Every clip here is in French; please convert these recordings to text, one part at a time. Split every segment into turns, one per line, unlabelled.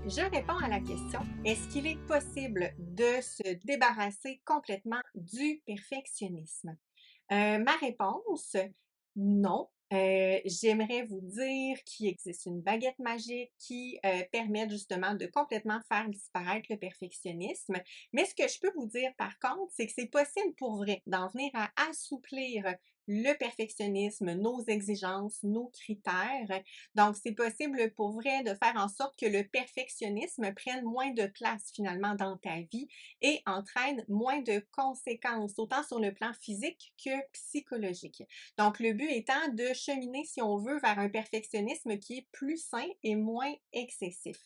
Je réponds à la question, est-ce qu'il est possible de se débarrasser complètement du perfectionnisme? Ma réponse, non. J'aimerais vous dire qu'il existe une baguette magique qui permet justement de complètement faire disparaître le perfectionnisme. Mais ce que je peux vous dire par contre, c'est que c'est possible pour vrai d'en venir à assouplir le perfectionnisme, nos exigences, nos critères. Donc, c'est possible pour vrai de faire en sorte que le perfectionnisme prenne moins de place finalement dans ta vie et entraîne moins de conséquences, autant sur le plan physique que psychologique. Donc, le but étant de cheminer, si on veut, vers un perfectionnisme qui est plus sain et moins excessif.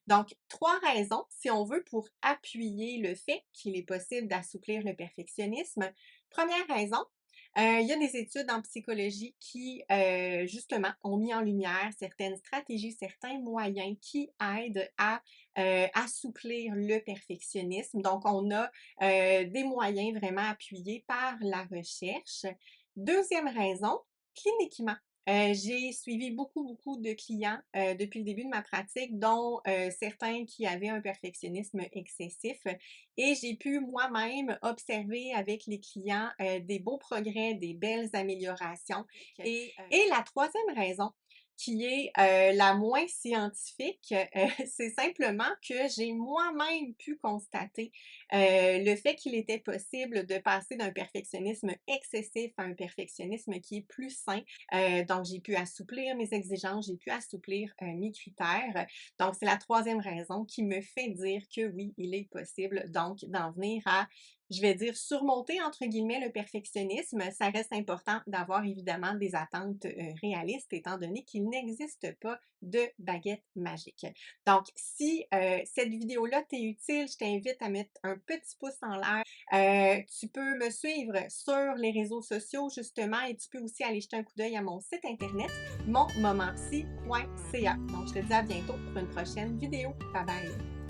Donc, trois raisons, si on veut, pour appuyer le fait qu'il est possible d'assouplir le perfectionnisme. Première raison, il y a des études en psychologie qui, justement, ont mis en lumière certaines stratégies, certains moyens qui aident à assouplir le perfectionnisme. Donc, on a des moyens vraiment appuyés par la recherche. Deuxième raison, cliniquement. J'ai suivi beaucoup de clients depuis le début de ma pratique, dont certains qui avaient un perfectionnisme excessif. Et j'ai pu moi-même observer avec les clients des beaux progrès, des belles améliorations. Et la troisième raison, qui est la moins scientifique, c'est simplement que j'ai moi-même pu constater le fait qu'il était possible de passer d'un perfectionnisme excessif à un perfectionnisme qui est plus sain. Donc, j'ai pu assouplir mes exigences, j'ai pu assouplir mes critères. Donc, c'est la troisième raison qui me fait dire que oui, il est possible donc d'en venir à, je vais dire, surmonter entre guillemets le perfectionnisme. Ça reste important d'avoir évidemment des attentes réalistes étant donné qu'il n'existe pas de baguette magique. Donc, si cette vidéo-là t'est utile, je t'invite à mettre un petit pouce en l'air. Tu peux me suivre sur les réseaux sociaux justement et tu peux aussi aller jeter un coup d'œil à mon site internet monmomentpsy.ca. Donc, je te dis à bientôt pour une prochaine vidéo. Bye bye!